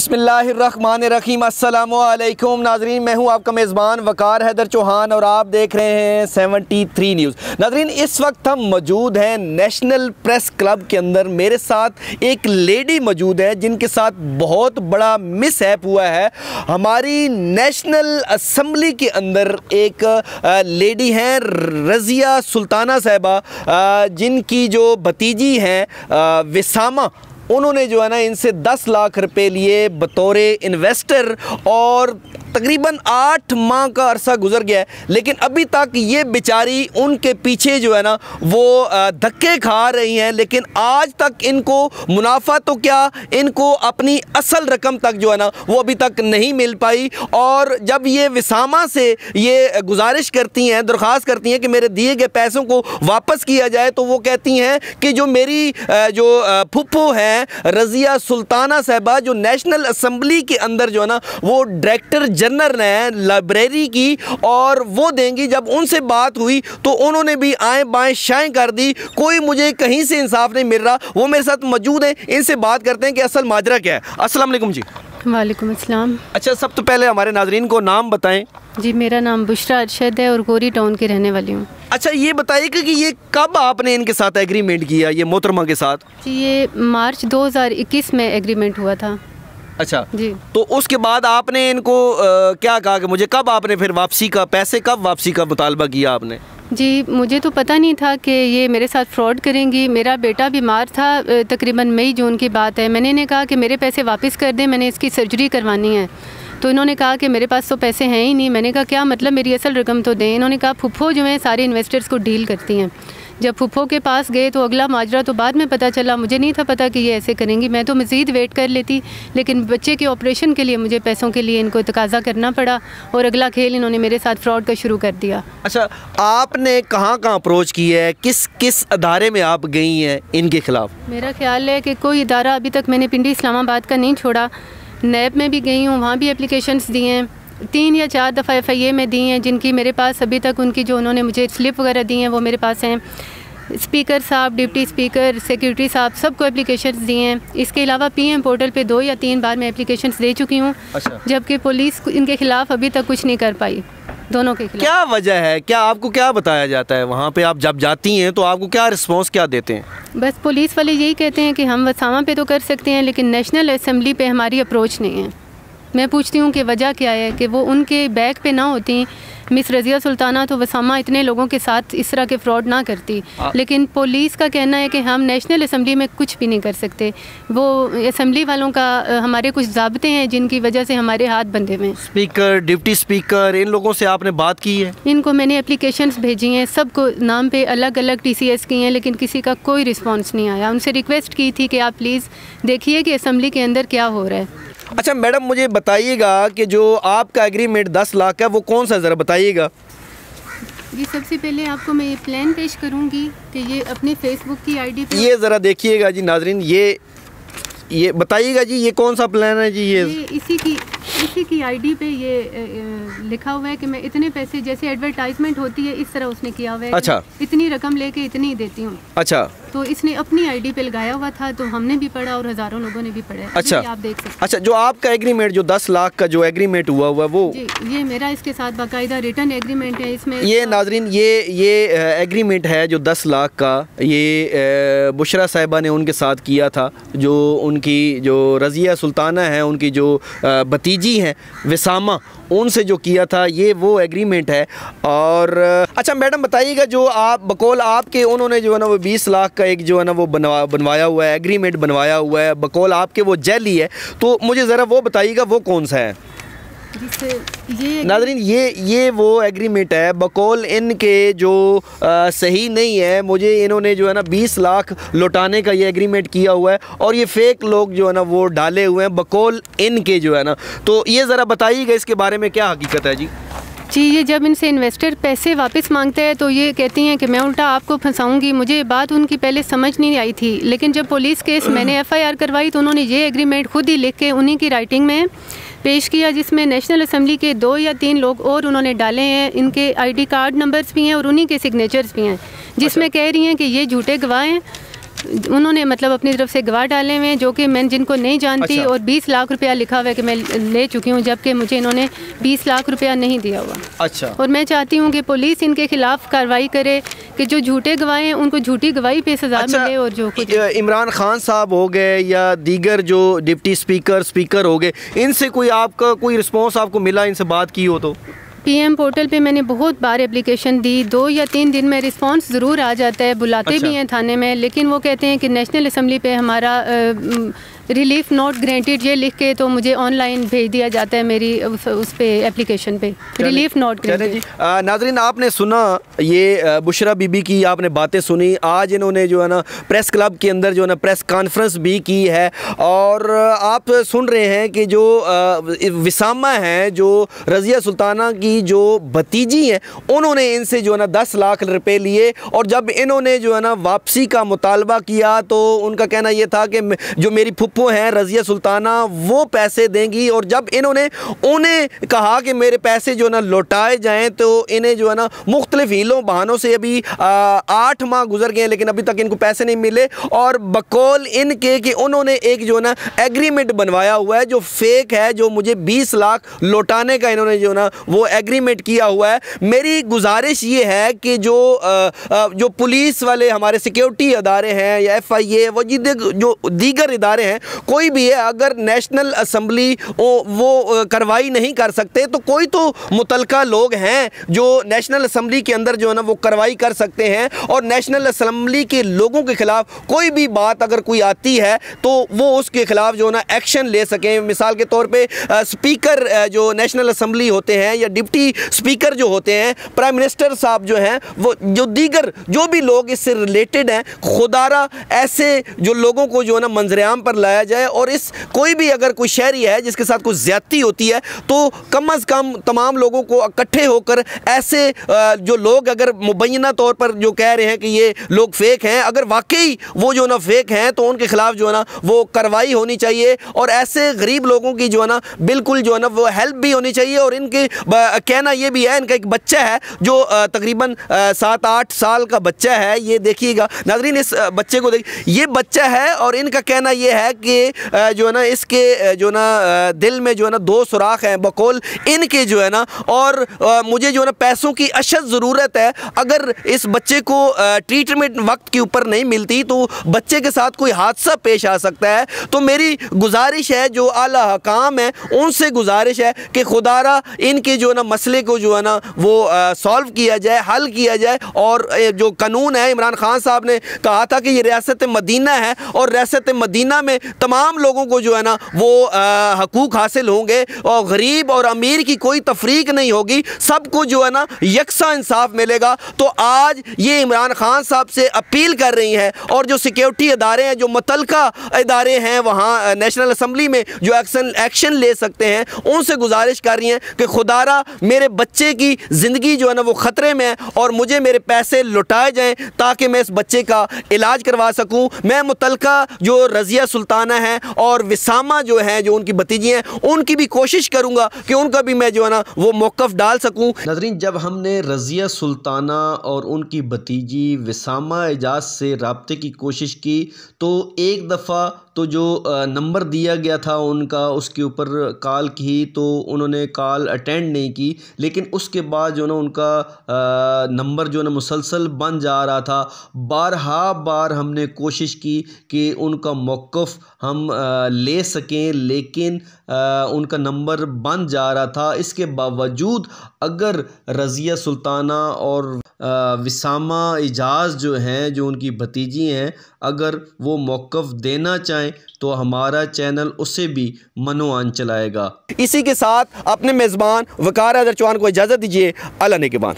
बिस्मिल्लाहिर्रहमानिर्रहीम। अस्सलामुअलैकुम नाजरीन, मैं हूं आपका मेज़बान वकार हैदर चौहान और आप देख रहे हैं 73 न्यूज़। नाजरीन, इस वक्त हम मौजूद हैं नेशनल प्रेस क्लब के अंदर। मेरे साथ एक लेडी मौजूद है जिनके साथ बहुत बड़ा मिसहैप हुआ है। हमारी नेशनल असम्बली के अंदर एक लेडी हैं रज़िया सुल्ताना साहिबा, जिनकी जो भतीजी हैं विसामा, उन्होंने जो है ना इनसे 10 लाख रुपए लिए बतौरे इन्वेस्टर और तकरीबन 8 माह का अरसा गुजर गया है, लेकिन अभी तक ये बेचारी उनके पीछे जो है ना वो धक्के खा रही हैं। लेकिन आज तक इनको मुनाफा तो क्या, इनको अपनी असल रकम तक जो है ना वो अभी तक नहीं मिल पाई। और जब ये विसामा से ये गुजारिश करती हैं, दरख्वास्त करती हैं कि मेरे दिए गए पैसों को वापस किया जाए, तो वो कहती हैं कि जो मेरी जो फुप्पो है रज़िया सुल्ताना साहिबा, जो नेशनल असम्बली के अंदर जो है ना वो डायरेक्टर जनरल है लाइब्रेरी की, और वो देंगी। जब उनसे बात हुई तो उन्होंने भी आए बाएं शाएं कर दी। कोई मुझे कहीं से इंसाफ नहीं मिल रहा। वो मेरे साथ मौजूद हैं, इनसे बात करते हैं कि असल माजरा क्या है। अस्सलाम वालेकुम जी। वालेकुम अस्सलाम। अच्छा, सब तो पहले हमारे नाजरीन को नाम बताएं। जी, मेरा नाम बुशरा अरशद है और गोरी टाउन की रहने वाली हूँ। अच्छा, ये बताइएगा कि ये कब आपने इनके साथ एग्रीमेंट किया, ये मोहतरमा के साथ? जी, ये मार्च 2021 में एग्रीमेंट हुआ था। अच्छा जी, तो उसके बाद आपने इनको क्या कहा कि मुझे कब आपने फिर वापसी का पैसे, कब वापसी का मुतालबा किया आपने? जी, मुझे तो पता नहीं था कि ये मेरे साथ फ्रॉड करेंगी। मेरा बेटा बीमार था, तकरीबन मई जून की बात है। मैंने इन्हें कहा कि मेरे पैसे वापस कर दें, मैंने इसकी सर्जरी करवानी है। तो इन्होंने कहा कि मेरे पास तो पैसे हैं ही नहीं। मैंने कहा क्या मतलब, मेरी असल रकम तो दें। इन्होंने कहा फुप्पो जो है सारे इन्वेस्टर्स को डील करती हैं। जब फुप्पो के पास गए तो अगला माजरा तो बाद में पता चला, मुझे नहीं था पता कि ये ऐसे करेंगी। मैं तो मज़ीद वेट कर लेती, लेकिन बच्चे के ऑपरेशन के लिए मुझे पैसों के लिए इनको तकाजा करना पड़ा और अगला खेल इन्होंने मेरे साथ फ्रॉड का शुरू कर दिया। अच्छा, आपने कहाँ कहाँ अप्रोच की है, किस किस अदारे में आप गई हैं इनके ख़िलाफ़? मेरा ख्याल है कि कोई इदारा अभी तक मैंने पिंडी इस्लामाबाद का नहीं छोड़ा। नैब में भी गई हूँ, वहाँ भी एप्लीकेशंस दिए हैं। 3 या 4 दफ़ा FIA में दी हैं, जिनकी मेरे पास अभी तक उनकी जो उन्होंने मुझे स्लिप वगैरह दी हैं वो मेरे पास हैं। स्पीकर साहब, डिप्टी स्पीकर, सेक्रेटरी साहब, सबको एप्लीकेशंस दिए हैं। इसके अलावा PM पोर्टल पे 2 या 3 बार मैं एप्लीकेशंस दे चुकी हूँ। अच्छा। जबकि पुलिस इनके ख़िलाफ़ अभी तक कुछ नहीं कर पाई, दोनों के खिलाफ। क्या वजह है, क्या आपको क्या बताया जाता है वहाँ पे? आप जब जाती हैं तो आपको क्या रिस्पॉन्स क्या देते हैं? बस पुलिस वाले यही कहते हैं कि हम वसामा पे तो कर सकते हैं, लेकिन नेशनल असम्बली पे हमारी अप्रोच नहीं है। मैं पूछती हूँ कि वजह क्या है, कि वो उनके बैक पे ना होती मिस रज़िया सुल्ताना तो वसामा इतने लोगों के साथ इस तरह के फ्रॉड ना करती। लेकिन पुलिस का कहना है कि हम नेशनल असम्बली में कुछ भी नहीं कर सकते। वो असम्बली वालों का हमारे कुछ ज़ाब्ते हैं जिनकी वजह से हमारे हाथ बंधे हुए हैं। स्पीकर, डिप्टी स्पीकर, इन लोगों से आपने बात की है? इनको मैंने एप्लीकेशंस भेजी हैं, सबको नाम पे अलग अलग TCS की हैं, लेकिन किसी का कोई रिस्पॉन्स नहीं आया। उनसे रिक्वेस्ट की थी कि आप प्लीज़ देखिए कि असम्बली के अंदर क्या हो रहा है। अच्छा मैडम, मुझे बताइएगा कि जो आपका एग्रीमेंट 10 लाख है वो कौन सा, ज़रा बताइएगा। जी, सबसे पहले आपको मैं ये प्लान पेश करूंगी कि ये अपने फेसबुक की ID पे ये ज़रा देखिएगा जी नाजरीन, ये बताइएगा जी ये कौन सा प्लान है जी? ये इसी की ID पे ये लिखा हुआ है कि मैं इतने पैसे, जैसे एडवर्टाइजमेंट होती है इस तरह उसने किया हुआ है। अच्छा। इतनी रकम लेके इतनी देती हूँ। अच्छा। तो इसने अपनी ID पे लगाया हुआ था, तो हमने भी पढ़ा और हज़ारों लोगों ने भी पढ़ा। अच्छा, आप देख सकते हैं। अच्छा, जो आपका एग्रीमेंट जो 10 लाख का जो एग्रीमेंट हुआ वो जी, ये मेरा इसके साथ बाकायदा रिटर्न एग्रीमेंट है। इसमें ये नाजरीन ये एग्रीमेंट है जो 10 लाख का, ये बुशरा साहिबा ने उनके साथ किया था। जो उनकी जो रज़िया सुल्ताना है, उनकी जो भतीजी हैं विसामा, उनसे जो किया था, ये वो एग्रीमेंट है। और अच्छा मैडम बताइएगा, जो आप बकौल आपके उन्होंने जो है ना वो 20 लाख का एक जो है ना वो बनवाया हुआ है, एग्रीमेंट बनवाया हुआ है, बकौल आपके वो जैली है, तो मुझे ज़रा वो बताइएगा वो कौन सा है? ये नाज़रीन ये वो एग्रीमेंट है, बकौल इनके जो सही नहीं है। मुझे इन्होंने जो है ना 20 लाख लौटाने का ये एग्रीमेंट किया हुआ है, और ये फेक लोग जो है ना वो डाले हुए हैं बकौल इनके जो है ना। तो ये ज़रा बताइएगा इसके बारे में क्या हकीकत है जी? जी, ये जब इनसे इन्वेस्टर पैसे वापस मांगते हैं तो ये कहती हैं कि मैं उल्टा आपको फंसाऊंगी। मुझे बात उनकी पहले समझ नहीं आई थी, लेकिन जब पुलिस केस मैंने FIR करवाई तो उन्होंने ये एग्रीमेंट खुद ही लिख के उन्हीं की राइटिंग में पेश किया, जिसमें नेशनल असम्बली के 2 या 3 लोग और उन्होंने डाले हैं। इनके ID कार्ड नंबर्स भी हैं और उन्हीं के सिग्नेचर्स भी हैं, जिसमें कह रही हैं कि ये झूठे गवाह हैं। उन्होंने मतलब अपनी तरफ से गवाह डाले हुए हैं जो कि मैं जिनको नहीं जानती। अच्छा। और 20 लाख रुपया लिखा हुआ है कि मैं ले चुकी हूँ, जबकि मुझे इन्होंने 20 लाख रुपया नहीं दिया हुआ। अच्छा। और मैं चाहती हूँ कि पुलिस इनके खिलाफ कार्रवाई करे कि जो झूठे गवाह हैं उनको झूठी गवाही पे सजा मिले। और जो कुछ इमरान खान साहब हो गए या दीगर जो डिप्टी स्पीकर हो गए, इनसे कोई आपका कोई रिस्पॉन्स आपको मिला, इनसे बात की हो तो? PM पोर्टल पे मैंने बहुत बार एप्लीकेशन दी, 2 या 3 दिन में रिस्पांस ज़रूर आ जाता है, बुलाते अच्छा। भी हैं थाने में, लेकिन वो कहते हैं कि नेशनल असम्बली पे हमारा रिलीफ नॉट ग्रांटेड ये लिख के तो मुझे ऑनलाइन भेज दिया जाता है मेरी उस पे एप्लीकेशन पे रिलीफ नॉट ग्रांटेड। जी नाज़रीन, आपने सुना ये बुशरा बीबी की आपने बातें सुनी। आज इन्होंने जो है ना प्रेस क्लब के अंदर जो है ना प्रेस कॉन्फ्रेंस भी की है और आप सुन रहे हैं कि जो विसामा है, जो रज़िया सुल्ताना की जो भतीजी हैं, उन्होंने इनसे जो है ना 10 लाख रुपए लिए और जब इन्होंने जो है ना वापसी का मुतालबा किया तो उनका कहना यह था कि जो मेरी फुप्पो हैं रज़िया सुल्ताना वो पैसे देंगी। और जब इन्होंने उन्हें कहा कि मेरे पैसे जो है ना लौटाए जाएं तो इन्हें जो है ना मुख्तलिफ हीलों बहानों से अभी 8 माह गुजर गए लेकिन अभी तक इनको पैसे नहीं मिले। और बकौल इनके कि उन्होंने एक जो है ना एग्रीमेंट बनवाया हुआ है जो फेक है, जो मुझे 20 लाख लौटाने का इन्होंने जो ना वो एग्रीमेंट किया हुआ है। मेरी गुजारिश ये है कि जो पुलिस वाले हमारे सिक्योरिटी अदारे हैं या FIA वो जो दीगर इदारे हैं, कोई भी है, अगर नेशनल असम्बली वो कार्रवाई नहीं कर सकते तो कोई तो मुतलका लोग हैं जो नेशनल असम्बली के अंदर जो है ना वो कार्रवाई कर सकते हैं और नेशनल असम्बली के लोगों के खिलाफ कोई भी बात अगर कोई आती है तो वो उसके खिलाफ जो है ना एक्शन ले सकें। मिसाल के तौर पे स्पीकर जो नेशनल असम्बली होते हैं या डिप्टी स्पीकर जो होते हैं, प्राइम मिनिस्टर साहब जो हैं, वो जो दीगर जो भी लोग इससे रिलेटेड हैं, खुदारा ऐसे जो लोगों को जो है ना मंजरेआम पर लाया जाए। और इस कोई भी अगर कोई शहरी है जिसके साथ कोई ज्यादती होती है तो कम अज़ कम तमाम लोगों को इकट्ठे होकर ऐसे जो लोग अगर मुबैना तौर पर जो कह रहे हैं कि ये लोग फेक हैं, अगर वाकई वो जो ना फेक हैं तो उनके खिलाफ जो है ना वो कार्रवाई होनी चाहिए और ऐसे गरीब लोगों की जो है ना बिल्कुल जो है ना वो हेल्प भी होनी चाहिए। और इनके कहना ये भी है, इनका एक बच्चा है जो तकरीबन 7-8 साल का बच्चा है, ये देखिएगा नाज़रीन, इस बच्चे को ये बच्चा है और इनका कहना ये है कि जो है ना इसके जो ना दिल में जो है ना 2 सुराख हैं बकौल इनके जो है ना। और मुझे जो है ना पैसों की अशद ज़रूरत है, अगर इस बच्चे को ट्रीटमेंट वक्त के ऊपर नहीं मिलती तो बच्चे के साथ कोई हादसा पेश आ सकता है। तो मेरी गुजारिश है, जो आला हकाम है उनसे गुजारिश है कि खुदारा इनके जो है ना मसले को जो है ना वो सॉल्व किया जाए, हल किया जाए। और जो कानून है, इमरान खान साहब ने कहा था कि ये रियासत मदीना है और रियासत मदीना में तमाम लोगों को जो है ना वो हकूक हासिल होंगे और गरीब और अमीर की कोई तफरीक नहीं होगी, सबको जो है ना यकसा इंसाफ मिलेगा। तो आज ये इमरान खान साहब से अपील कर रही हैं और जो सिक्योरिटी इदारे हैं, जो मुतलका इदारे हैं वहाँ नेशनल असम्बली में जो एक्शन ले सकते हैं, उनसे गुजारिश कर रही हैं कि खुदारा मेरे बच्चे की ज़िंदगी जो है ना वो ख़तरे में है और मुझे मेरे पैसे लौटाए जाएँ ताकि मैं इस बच्चे का इलाज करवा सकूँ। मैं मुतलका जो रज़िया सुल्ताना है और विसामा जो है जो उनकी भतीजी हैं, उनकी भी कोशिश करूँगा कि उनका भी मैं जो है ना वो मौक़िफ़ डाल सकूँ। नाज़रीन, जब हमने रज़िया सुल्ताना और उनकी भतीजी विसामा एजाज से रब्ते की कोशिश की तो एक दफ़ा तो जो नंबर दिया गया था उनका, उसके ऊपर कॉल की तो उन्होंने कॉल अटेंड नहीं की, लेकिन उसके बाद जो ना उनका नंबर जो ना मुसलसल बन जा रहा था। बार हमने कोशिश की कि उनका मौक़िफ़ हम ले सकें, लेकिन उनका नंबर बन जा रहा था। इसके बावजूद अगर रज़िया सुल्ताना और विसामा एजाज जो हैं, जो उनकी भतीजी हैं, अगर वो मौक़िफ़ देना चाहें तो हमारा चैनल उसे भी मनोआन चलाएगा। इसी के साथ अपने मेज़बान वकार हैदर चौहान को इजाज़त दीजिए। अल्लाह ने के बाद।